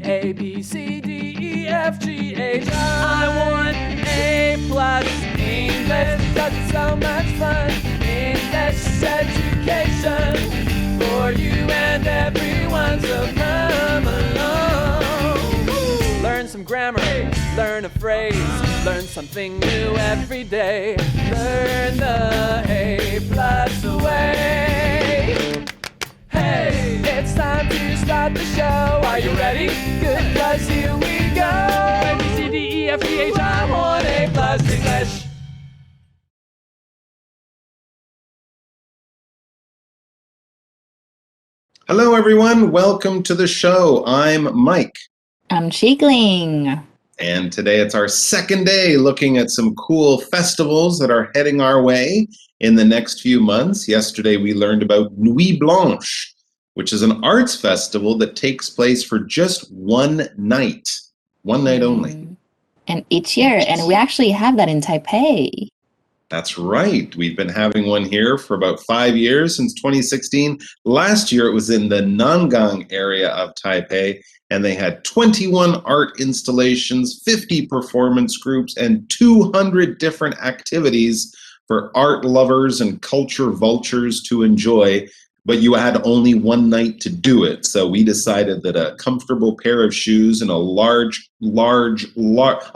A, B, C, D, E, F, G, H, I want A+. English, that's so much fun. English education for you and everyone, so come along. Learn some grammar, learn a phrase, learn something new every day. Learn the A+ way. Hey, it's time to start the show. Are you ready? Good, 'cause here we go. A, B, C, D, E, F, G, H, I want A+ English. Hello, everyone. Welcome to the show. I'm Mike. I'm Chigling. And today it's our second day looking at some cool festivals that are heading our way in the next few months. Yesterday we learned about Nuit Blanche, which is an arts festival that takes place for just one night only. And each year, and we actually have that in Taipei. That's right. We've been having one here for about 5 years, since 2016. Last year it was in the Nangang area of Taipei, and they had 21 art installations, 50 performance groups, and 200 different activities for art lovers and culture vultures to enjoy. But you had only one night to do it. So we decided that a comfortable pair of shoes and a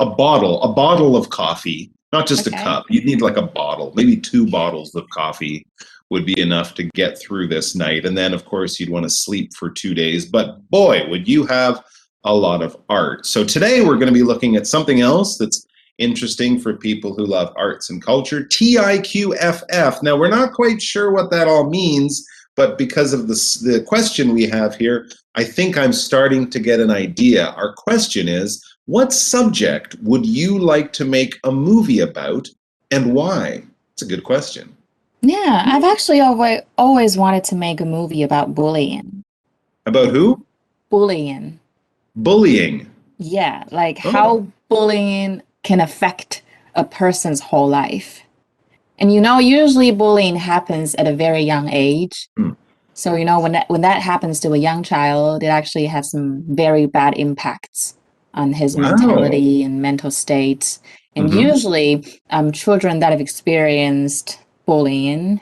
bottle of coffee, not just a cup. You'd need like a bottle, maybe 2 bottles of coffee would be enough to get through this night. And then, of course, you'd want to sleep for 2 days. But boy, would you have a lot of art. So today we're going to be looking at something else that's interesting for people who love arts and culture, TIQFF. Now, we're not quite sure what that all means, but because of the question we have here, I think I'm starting to get an idea. Our question is, what subject would you like to make a movie about, and why? It's a good question. Yeah, I've actually always wanted to make a movie about bullying. About who? Bullying. Bullying. Yeah, like how bullying can affect a person's whole life. And usually bullying happens at a very young age. So, when that happens to a young child, it actually has some very bad impacts on his mentality and mental state. And usually children that have experienced bullying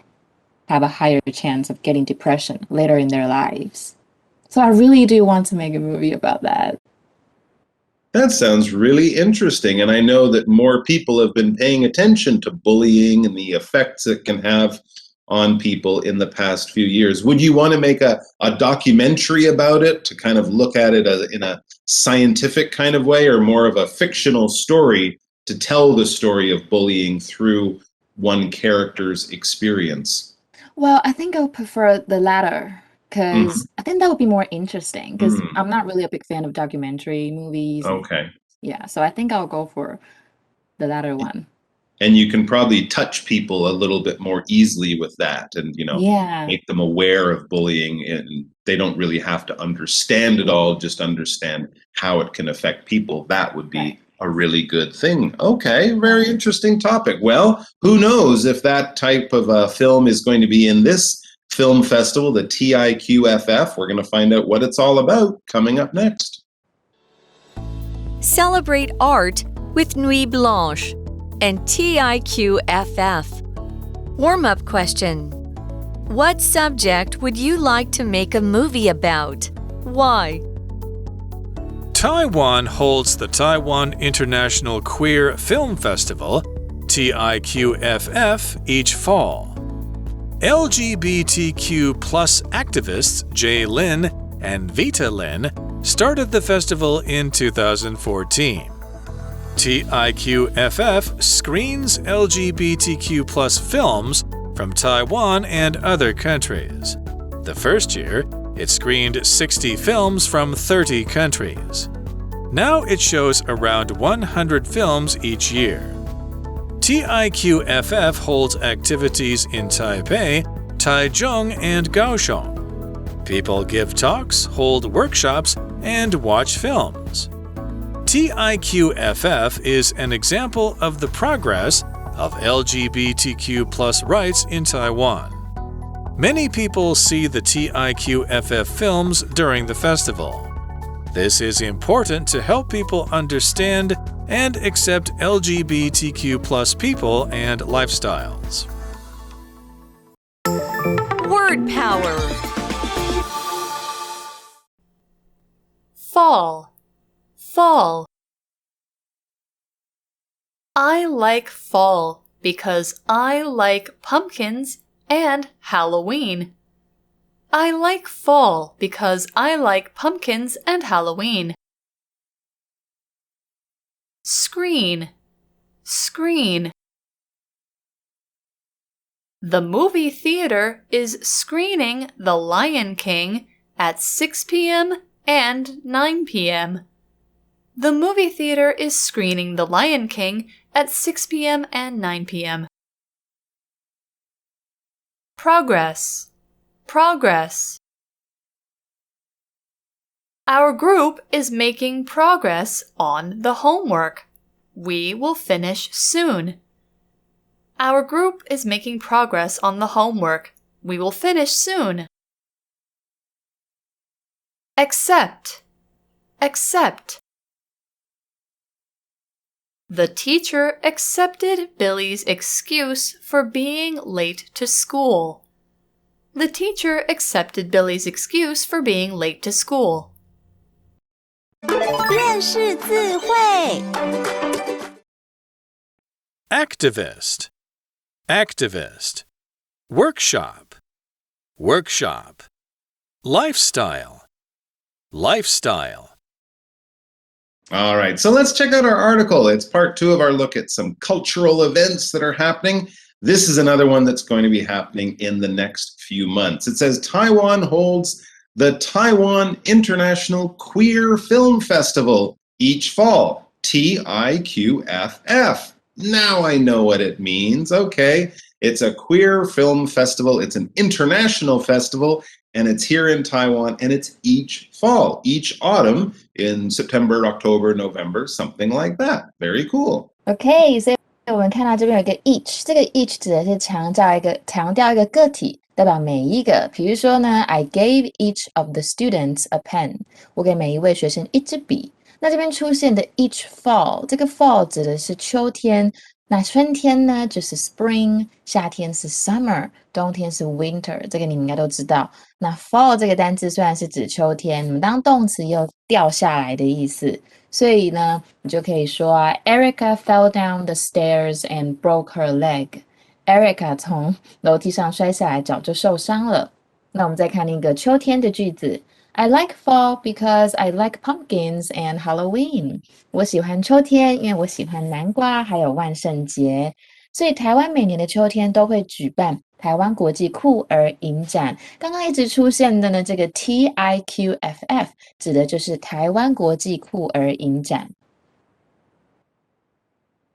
have a higher chance of getting depression later in their lives. So I really do want to make a movie about that. That sounds really interesting. And I know that more people have been paying attention to bullying and the effects it can have on people in the past few years. Would you want to make a documentary about it to kind of look at it in a scientific kind of way, or more of a fictional story to tell the story of bullying through one character's experience? Well, I think I would prefer the latter, because I think that would be more interesting, because I'm not really a big fan of documentary movies. Okay. Yeah, so I think I'll go for the latter one. And you can probably touch people a little bit more easily with that, and make them aware of bullying, and they don't really have to understand it all, just understand how it can affect people. That would be a really good thing. Okay, very interesting topic. Well, who knows if that type of a film is going to be in this film festival, the TIQFF. We're going to find out what it's all about coming up next. Celebrate art with Nuit Blanche and TIQFF. Warm-up question. What subject would you like to make a movie about? Why? Taiwan holds the Taiwan International Queer Film Festival, TIQFF, each fall. LGBTQ+ activists Jay Lin and Vita Lin started the festival in 2014. TIQFF screens LGBTQ+ films from Taiwan and other countries. The first year, it screened 60 films from 30 countries. Now it shows around 100 films each year. TIQFF holds activities in Taipei, Taichung, and Kaohsiung. People give talks, hold workshops, and watch films. TIQFF is an example of the progress of LGBTQ+ rights in Taiwan. Many people see the TIQFF films during the festival. This is important to help people understand and accept LGBTQ+ people and lifestyles. Word power. Fall. Fall. I like fall because I like pumpkins and Halloween. I like fall because I like pumpkins and Halloween. Screen. Screen. The movie theater is screening The Lion King at 6 p.m. and 9 p.m. The movie theater is screening The Lion King at 6 p.m. and 9 p.m. Progress. Progress. Our group is making progress on the homework. We will finish soon. Our group is making progress on the homework. We will finish soon. Accept. Accept. The teacher accepted Billy's excuse for being late to school. The teacher accepted Billy's excuse for being late to school. 认识字汇 Activist. Activist. Workshop. Workshop. Lifestyle. Lifestyle. All right, so let's check out our article. It's part 2 of our look at some cultural events that are happening. This is another one that's going to be happening in the next few months. It says Taiwan holds the Taiwan International Queer Film Festival each fall. TIQFF. Now I know what it means. Okay, it's a queer film festival. It's an international festival, and it's here in Taiwan, and it's each fall, each autumn in September, October, November, something like that. Very cool. OK， 所以我们看到这边有一个 each， 这个 each 指的是强调一个个体，代表每一个。比如说呢 ，I gave each of the students a pen， 我给每一位学生一支笔。那这边出现的 each fall， 这个 fall 指的是秋天，那春天呢就是 spring， 夏天是 summer， 冬天是 winter， 这个你们应该都知道。那 fall 这个单字虽然是指秋天，那么当动词也有掉下来的意思，所以呢你就可以说啊 Erica fell down the stairs and broke her leg。 Erica 从楼梯上摔下来，脚就受伤了。那我们再看那个秋天的句子， I like fall because I like pumpkins and Halloween。 我喜欢秋天，因为我喜欢南瓜还有万圣节。所以台湾每年的秋天都会举办台湾国际酷儿影展。刚刚一直出现的呢，这个 TIQFF 指的就是台湾国际酷儿影展。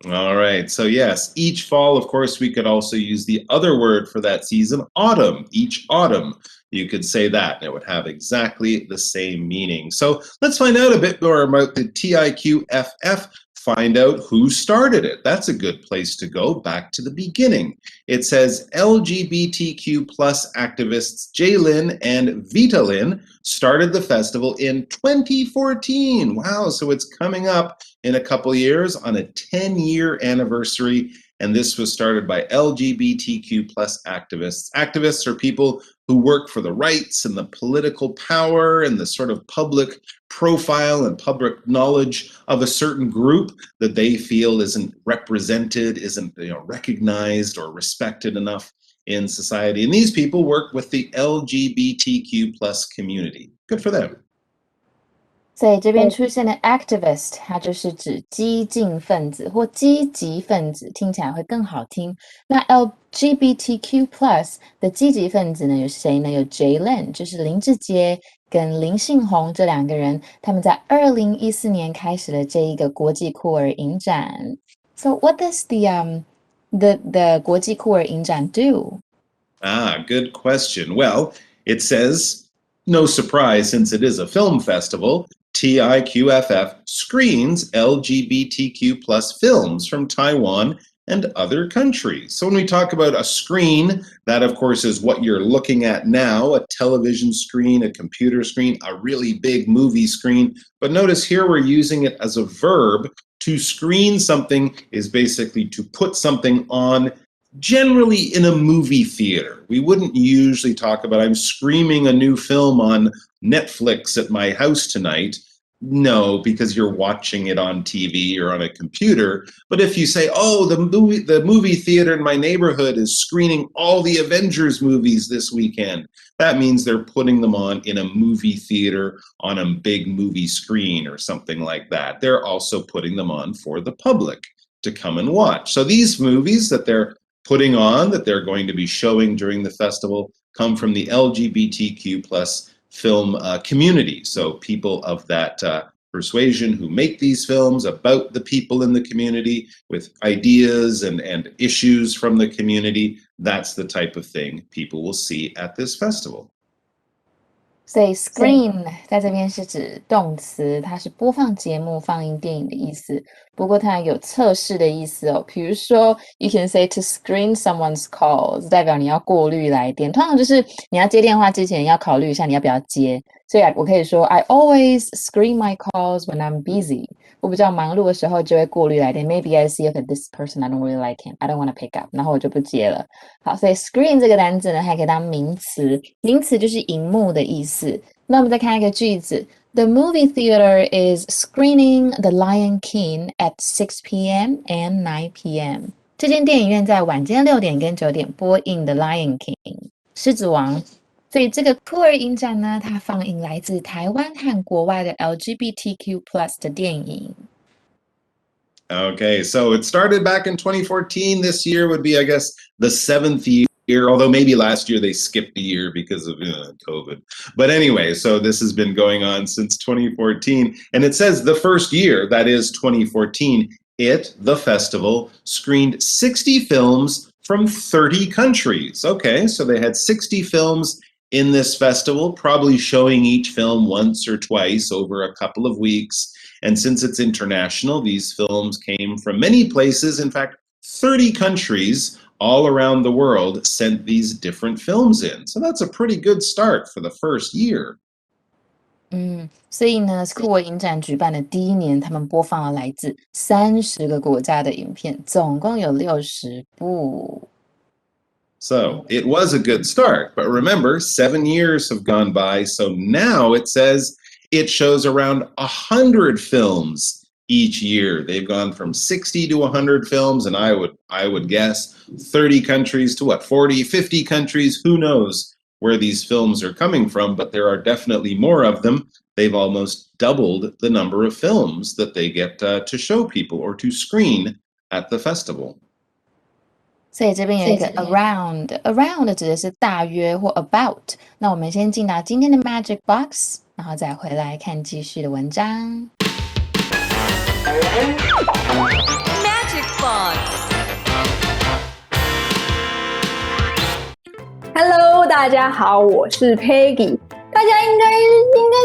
All right, so yes, each fall, of course, we could also use the other word for that season, autumn. Each autumn, you could say that, and it would have exactly the same meaning. So let's find out a bit more about the TIQFF, find out who started it. That's a good place to go, back to the beginning. It says LGBTQ plus activists Jaylin and Vitalin started the festival in 2014. Wow, so it's coming up in a couple years on a 10-year anniversary, and this was started by LGBTQ plus activists. Activists are people who work for the rights and the political power and the sort of public profile and public knowledge of a certain group that they feel isn't represented, isn't recognized or respected enough in society. And these people work with the LGBTQ plus community. Good for them. 所以这边出现的 activist 它就是指激进分子或积极分子，听起来会更好听。那 LGBTQ plus 的积极分子呢有谁呢？有 Jaylin， 就是林志杰跟林信宏这两个人，他们在2014年开始了这一个国际酷儿影展。So what does the 国际酷儿影展 do? Good question. Well, it says, no surprise since it is a film festival, TIQFF screens LGBTQ plus films from Taiwan and other countries. So when we talk about a screen, that of course is what you're looking at now, a television screen, a computer screen, a really big movie screen. But notice here we're using it as a verb. To screen something is basically to put something on, generally in a movie theater. We wouldn't usually talk about, I'm screaming a new film on Netflix at my house tonight. No, because you're watching it on TV or on a computer. But if you say, oh, the movie theater in my neighborhood is screening all the Avengers movies this weekend, that means they're putting them on in a movie theater on a big movie screen or something like that. They're also putting them on for the public to come and watch. So these movies that they're putting on, that they're going to be showing during the festival, come from the LGBTQ plus film community. So people of that persuasion who make these films about the people in the community with ideas and issues from the community. That's the type of thing people will see at this festival. 所以 screen 在这边是指动词，它是播放节目、放映电影的意思。不过它有测试的意思哦。比如说 you can say to screen someone's calls， 代表你要过滤来电。通常就是你要接电话之前要考虑一下你要不要接。所以我可以说 I always screen my calls when I'm busy。我比较忙碌的时候就会过滤来电。Maybe I see if this person I don't really like him, I don't want to pick up， 然后我就不接了。好，所以 screen 这个单字呢，还可以当名词，名词就是荧幕的意思。那我们再看一个句子 ，The movie theater is screening The Lion King at 6 p.m. and 9 p.m. 这间电影院在晚间6点跟9点播映The Lion King 狮子王。所以这个酷儿影展呢，它放映来自台湾和国外的 LGBTQ+ 的电影。Okay, so it started back in 2014. This year would be, I guess, the 7th year, although maybe last year they skipped a year because of COVID. But anyway, so this has been going on since 2014. And it says the first year, that is 2014, the festival, screened 60 films from 30 countries. Okay, so they had 60 films in this festival, probably showing each film once or twice over a couple of weeks. And since it's international, these films came from many places. In fact, 30 countries all around the world sent these different films in. So that's a pretty good start for the first year. 所以呢，酷儿影展举办的第一年，他们播放了来自30个国家的影片，总共有60部。So it was a good start, but remember, 7 years have gone by, so now it says it shows around 100 films each year. They've gone from 60 to 100 films, and I would guess 30 countries to 40, 50 countries. Who knows where these films are coming from, but there are definitely more of them. They've almost doubled the number of films that they get to show people or to screen at the festival. 所以这边有一个 around 指的是大约或 about。那我们先进到今天的 Magic Box， 然后再回来看继续的文章。Magic Box。Hello， 大家好，我是 Peggy。大家应该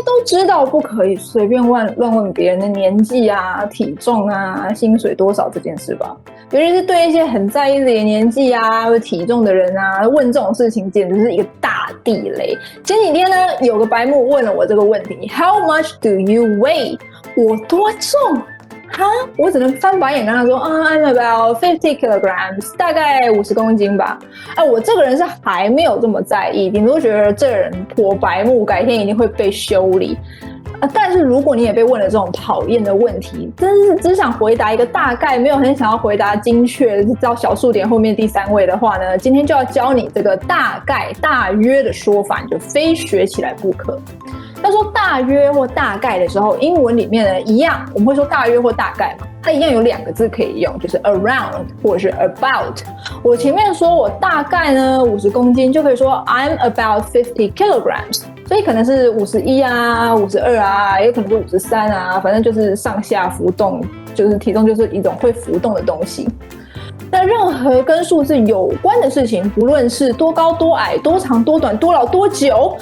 都知道，不可以随便乱问别人的年纪啊、体重啊、薪水多少这件事吧。尤其是对一些很在意自己的年纪啊或体重的人啊，问这种事情简直是一个大地雷。前几天呢，有个白目问了我这个问题 ：How much do you weigh？ 我多重？哈，我只能翻白眼跟他说I'm about 50 kilograms， 大概50公斤吧。我这个人是还没有这么在意，顶多觉得这人颇白目，改天一定会被修理。但是如果你也被问了这种讨厌的问题，真是只想回答一个大概，没有很想要回答精确到小数点后面第3位的话呢，今天就要教你这个大概、大约的说法，你就非学起来不可。要说大约或大概的时候，英文里面呢一样，我们会说大约或大概嘛，它一样有2个字可以用，就是 around 或者是 about。我前面说我大概呢50公斤，就可以说 I'm about 50 kilograms。所以可能是51啊、52啊，也有可能是53啊，反正就是上下浮动，就是体重就是一种会浮动的东西。那任何跟数字有关的事情，不论是多高多矮、多长多短、多老多久，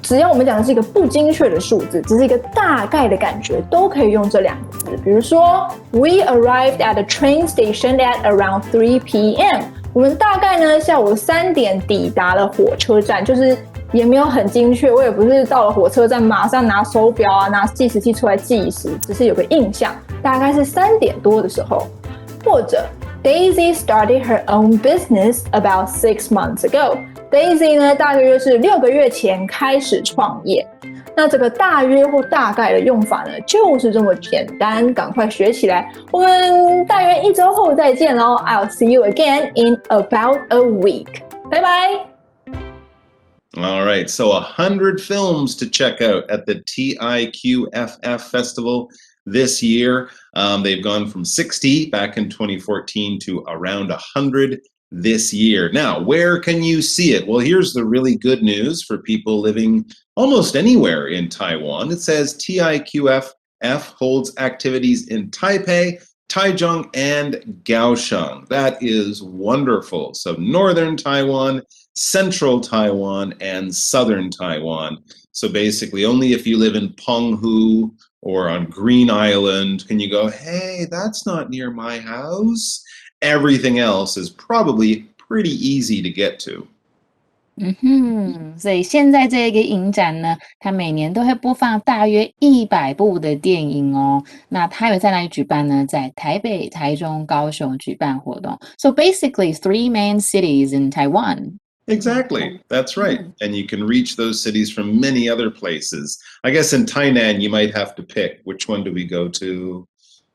只要我们讲的是一个不精确的数字，只是一个大概的感觉，都可以用这两个字。比如说 We arrived at the train station at around 3 p.m. 我们大概呢下午3点抵达了火车站，就是也没有很精确，我也不是到了火车站马上拿手表啊拿计时器出来计时，只是有个印象，大概是3点多的时候。或者 Daisy started her own business about 6 months ago. Daisy 呢大约是6个月前开始创业。那这个大约或大概的用法呢就是这么简单，赶快学起来。我们大约1周后再见咯。 I'll see you again in about a week. 拜拜。All right, so 100 films to check out at the TIQFF Festival this year. They've gone from 60 back in 2014 to around 100 this year. Now, where can you see it? Well, here's the really good news for people living almost anywhere in Taiwan. It says TIQFF holds activities in Taipei, Taichung, and Kaohsiung. That is wonderful. So northern Taiwan, central Taiwan, and southern Taiwan. So basically, only if you live in Penghu or on Green Island can you go, hey, that's not near my house. Everything else is probably pretty easy to get to. 所以现在这个影展呢，它每年都会播放大约100部的电影哦。那它有在哪里举办呢？在台北、台中、高雄举办活动。So basically 3 main cities in Taiwan. Exactly. That's right. And you can reach those cities from many other places. I guess in Tainan, you might have to pick which one do we go to.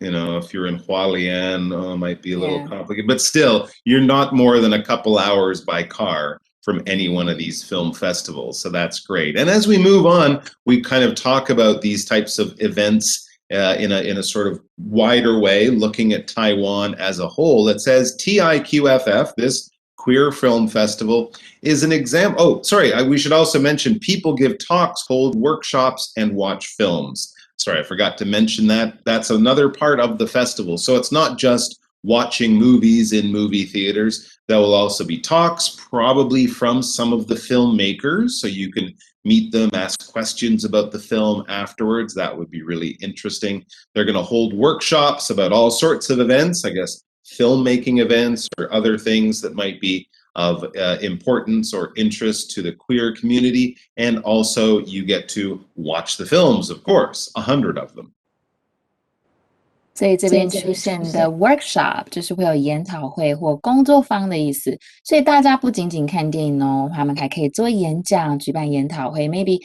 You know, if you're in Hualien, it might be a little complicated. But still, you're not more than a couple hours by car from any one of these film festivals. So that's great. And as we move on, we kind of talk about these types of events in a sort of wider way, looking at Taiwan as a whole. It says TIQFF, this Queer Film Festival, is an example. Oh, sorry, we should also mention people give talks, hold workshops, and watch films. Sorry, I forgot to mention that. That's another part of the festival. So it's not just watching movies in movie theaters. There will also be talks, probably from some of the filmmakers, so you can meet them, ask questions about the film afterwards. That would be really interesting. They're going to hold workshops about all sorts of events, I guess, filmmaking events or other things that might be of importance or interest to the queer community. And also you get to watch the films, of course, 100 of them. 所以这边出现的 workshop 就是会有研讨会或工作坊的意思，所以大家不仅仅看电影哦，他们还可以做演讲、举办研讨会。Maybe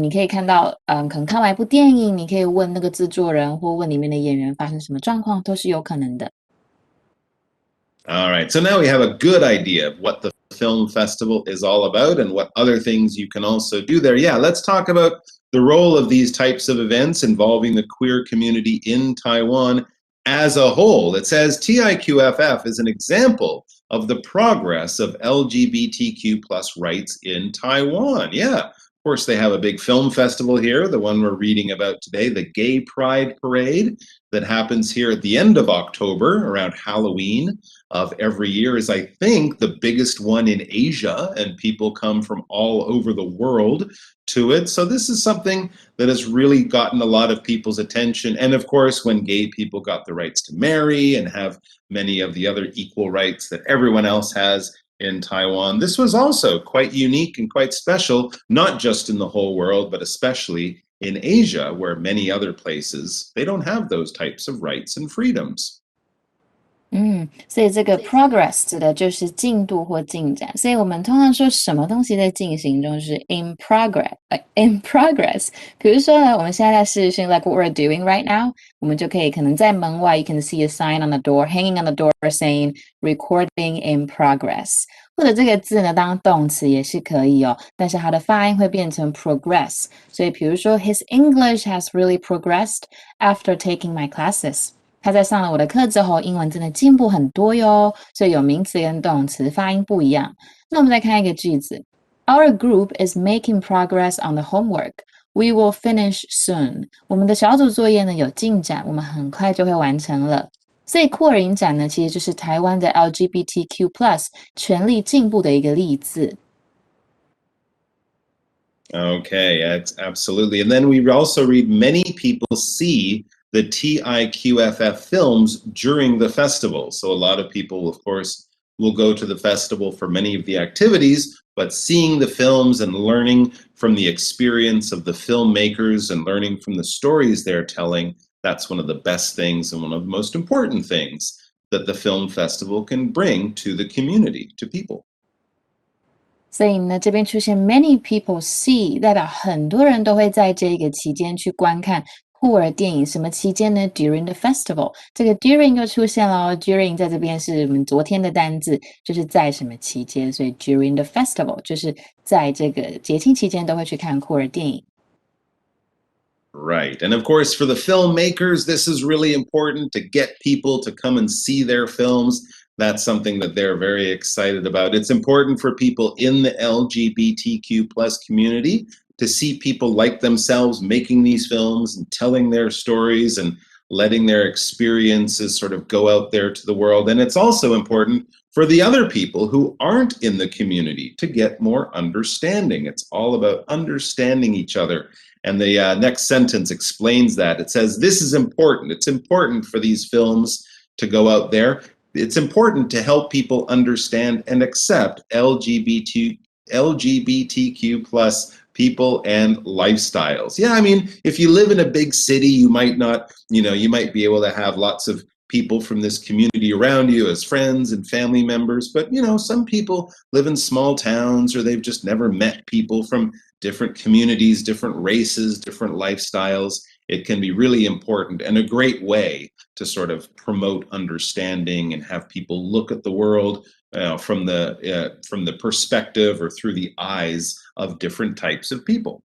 你可以看到可能看完一部电影，你可以问那个制作人或问里面的演员发生什么状况，都是有可能的。All right, so now we have a good idea of what the film festival is all about and what other things you can also do there. Yeah, let's talk about the role of these types of events involving the queer community in Taiwan as a whole. It says TIQFF is an example of the progress of LGBTQ+ rights in Taiwan. Yeah, of course, they have a big film festival here, the one we're reading about today, the Gay Pride Parade that happens here at the end of October around Halloween of every year is, I think, the biggest one in Asia, and people come from all over the world to it. So this is something that has really gotten a lot of people's attention. And of course, when gay people got the rights to marry and have many of the other equal rights that everyone else has in Taiwan, this was also quite unique and quite special, not just in the whole world, but especially in Asia, where many other places, they don't have those types of rights and freedoms. 所以这个 progress 指的就是进度或进展，所以我们通常说什么东西在进行中是 in progress。比如说呢，我们现在在视讯 like what we're doing right now， 我们就可以可能在门外 you can see a sign on the door, hanging on the door saying recording in progress， 或者这个字呢当动词也是可以哦，但是它的发音会变成 progress， 所以比如说 His English has really progressed after taking my classes。他在上了我的课之后，英文真的进步很多哟，所以有名词跟动词发音不一样。那我们再看一个句子 Our group is making progress on the homework. We will finish soon. 我们的小组作业呢有进展，我们很快就会完成了。所以酷儿影展呢，其实就是台湾的 LGBTQ+ 权利进步的一个例子。Okay, absolutely. And then we also read many people see the TIQFF films during the festival. So a lot of people, of course, will go to the festival for many of the activities, but seeing the films and learning from the experience of the filmmakers and learning from the stories they're telling, that's one of the best things and one of the most important things that the film festival can bring to the community, to people. 所以呢，这边出现 many people see， 代表很多人都会在这个期间去观看酷儿电影。什么期间呢 ？During the festival， 这个 during 又出现了。During 在这边是我们昨天的单字，就是在什么期间，所以 during the festival 就是在这个节庆期间都会去看酷儿电影。Right. And of course, for the filmmakers, this is really important to get people to come and see their films. That's something that they're very excited about. It's important for people in the LGBTQ plus community to see people like themselves making these films and telling their stories and letting their experiences sort of go out there to the world. And it's also important for the other people who aren't in the community to get more understanding. It's all about understanding each other. And the next sentence explains that. It says, this is important. It's important for these films to go out there. It's important to help people understand and accept LGBTQ plus people and lifestyles. Yeah, I mean, if you live in a big city, you might not, you might be able to have lots of people from this community around you as friends and family members. But, some people live in small towns, or they've just never met people from different communities, different races, different lifestyles. It can be really important and a great way to sort of promote understanding and have people look at the world from the perspective or through the eyes of different types of people.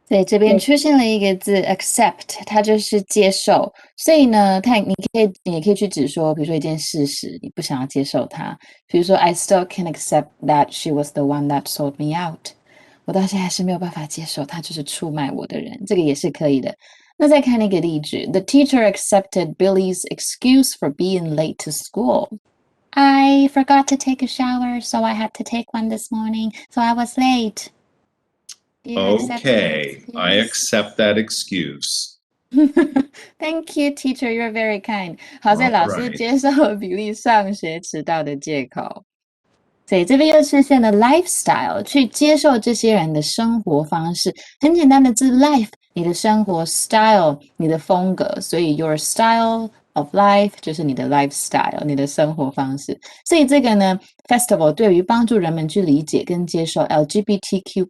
对，这边出现了一个字 accept， 它就是接受。所以呢，你也可以去指说，比如说一件事实，你不想要接受它。比如说 I still can't accept that she was the one that sold me out。我到现在还是没有办法接受她就是出卖我的人，这个也是可以的。那再看那个例句 ，The teacher accepted Billy's excuse for being late to school. I forgot to take a shower, so I had to take one this morning, so I was late. Okay, I accept that excuse. Thank you, teacher. You're very kind. 好，所以老师接受了比利上学迟到的借口。所以这边又出现了 lifestyle， 去接受这些人的生活方式。很简单的字 life， 你的生活 style， 你的风格。所以 your style of life 就是你的 lifestyle， 你的生活方式。所以这个呢 festival 对于帮助人们去理解跟接受 LGBTQ+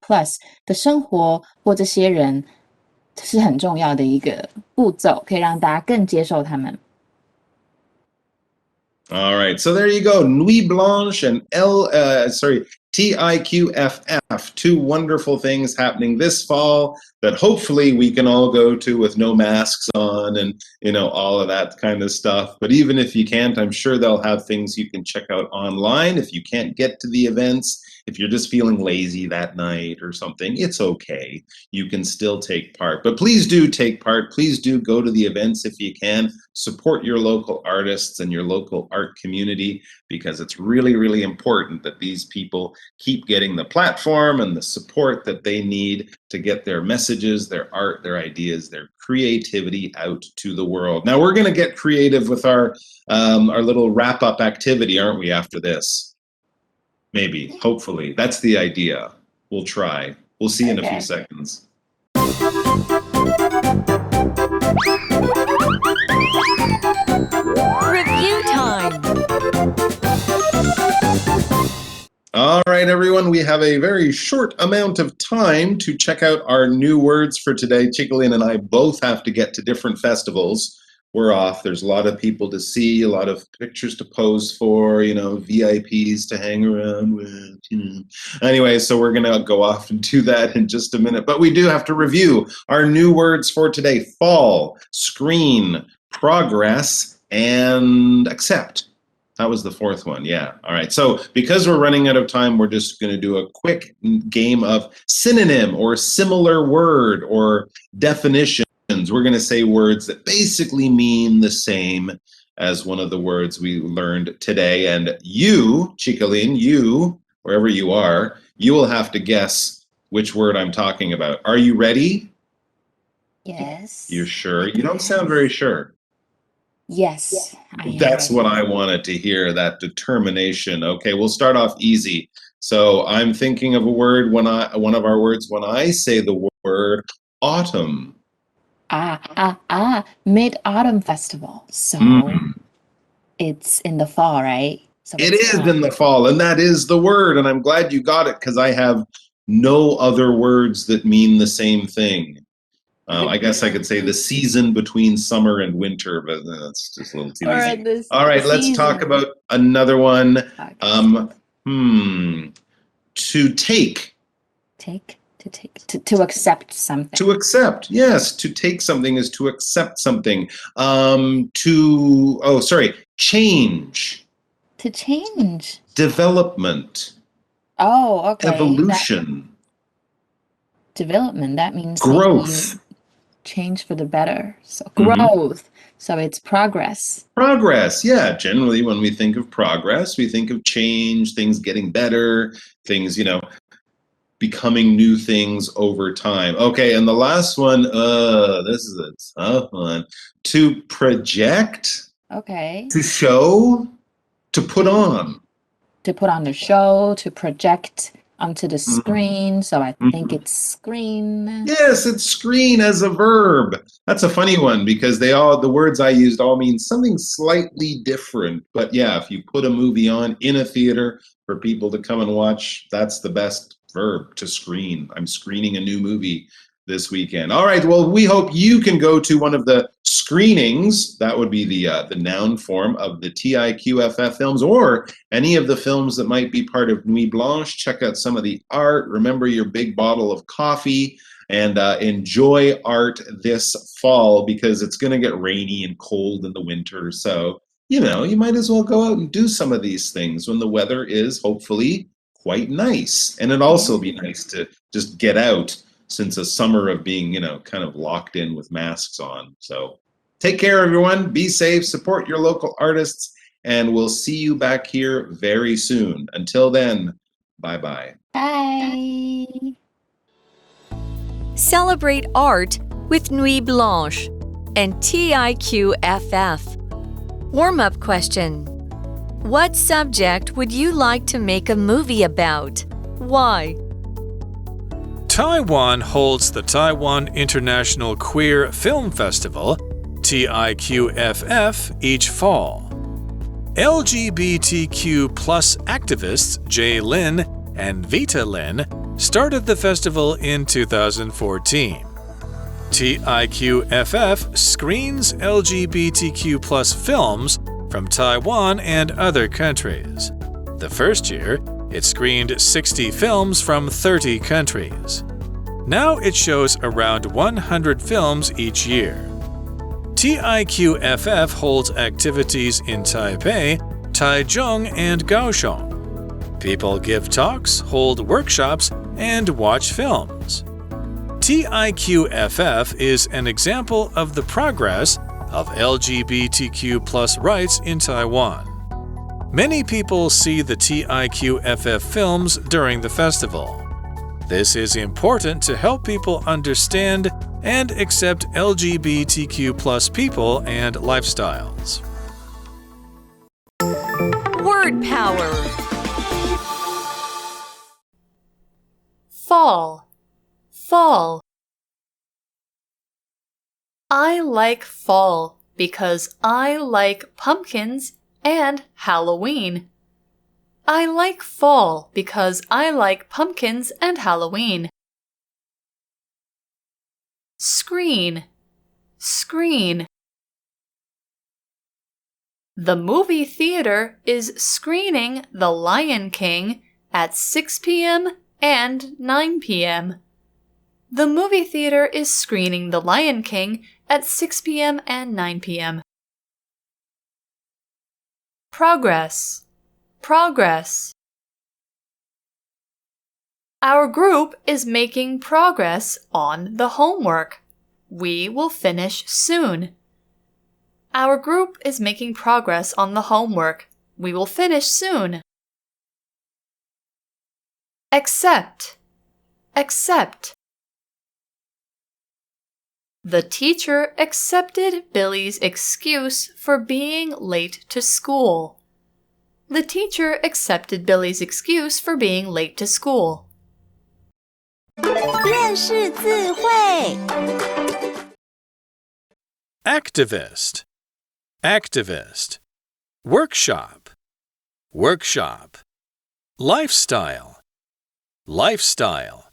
的生活或这些人是很重要的一个步骤，可以让大家更接受他们。All right, so there you go. Nuit Blanche and TIQFF, two wonderful things happening this fall that hopefully we can all go to with no masks on and, all of that kind of stuff. But even if you can't, I'm sure they'll have things you can check out online. If you can't get to the events, if you're just feeling lazy that night or something, it's okay. You can still take part. But please do take part. Please do go to the events if you can. Support your local artists and your local art community, because it's really, really important that these people keep getting the platform and the support that they need to get their messages, their art, their ideas, their creativity out to the world. Now we're going to get creative with our little wrap-up activity, aren't we, after this? Maybe, hopefully. That's the idea. We'll try. We'll see in a few seconds. Review time. All right, everyone, we have a very short amount of time to check out our new words for today. Chicolin and I both have to get to different festivals. We're off. There's a lot of people to see, a lot of pictures to pose for, VIPs to hang around with, Anyway, so we're going to go off and do that in just a minute. But we do have to review our new words for today: fall, screen, progress, and accept. That was the fourth one. Yeah. All right. So because we're running out of time, we're just going to do a quick game of synonym or similar word or definition. We're going to say words that basically mean the same as one of the words we learned today. And you, Chicolin, you, wherever you are, you will have to guess which word I'm talking about. Are you ready? Yes. You're sure? You don't sound very sure. Yes. I am That's ready. what I wanted to hear, that determination. Okay, we'll start off easy. So I'm thinking of a word one of our words when I say the word autumn. Mid-Autumn Festival. So it's in the fall, right? So It is in the fall, and that is the word, and I'm glad you got it because I have no other words that mean the same thing. I guess I could say the season between summer and winter, but that's just a little too easy. All right, let's talk about another one. To take. To accept something. To accept, yes. To take something is to accept something. Change. To change. Development. Oh, okay. Evolution. Development, that means growth. Change for the better. So growth. So it's progress. Progress, yeah. Generally, when we think of progress, we think of change, things getting better, things, becoming new things over time. Okay, and the last one, this is a tough one. To project. Okay. To show. To put on. To put on the show, to project onto the screen. So I think it's screen. Yes, it's screen as a verb. That's a funny one because the words I used all mean something slightly different. But yeah, if you put a movie on in a theater for people to come and watch, that's the best verb, to screen. I'm screening a new movie this weekend. All right, well, we hope you can go to one of the screenings. That would be the noun form of the TIQFF films, or any of the films that might be part of Nuit Blanche. Check out some of the art. Remember your big bottle of coffee, and enjoy art this fall because it's going to get rainy and cold in the winter. So, you might as well go out and do some of these things when the weather is hopefully quite nice. And it'd also be nice to just get out since a summer of being, kind of locked in with masks on. So take care, everyone. Be safe, support your local artists, and we'll see you back here very soon. Until then, bye-bye. Bye. Celebrate art with Nuit Blanche and TIQFF. Warm-up question. What subject would you like to make a movie about? Why? Taiwan holds the Taiwan International Queer Film Festival, TIQFF, each fall. LGBTQ+ activists Jay Lin and Vita Lin started the festival in 2014. TIQFF screens LGBTQ+ films from Taiwan and other countries. The first year, it screened 60 films from 30 countries. Now it shows around 100 films each year. TIQFF holds activities in Taipei, Taichung, and Kaohsiung. People give talks, hold workshops, and watch films. TIQFF is an example of the progress of LGBTQ+ rights in Taiwan. Many people see the TIQFF films during the festival. This is important to help people understand and accept LGBTQ+ people and lifestyles. Word power. Fall. Fall. I like fall because I like pumpkins and Halloween. I like fall because I like pumpkins and Halloween. Screen. Screen. The movie theater is screening The Lion King at 6 p.m. and 9 p.m. The movie theater is screening The Lion King at 6 p.m. and 9 p.m. Progress. Progress. Our group is making progress on the homework. We will finish soon. Our group is making progress on the homework. We will finish soon. Accept. accept. The teacher accepted Billy's excuse for being late to school. The teacher accepted Billy's excuse for being late to school. 认识字汇 Activist. Activist. Workshop. Workshop. Lifestyle. Lifestyle.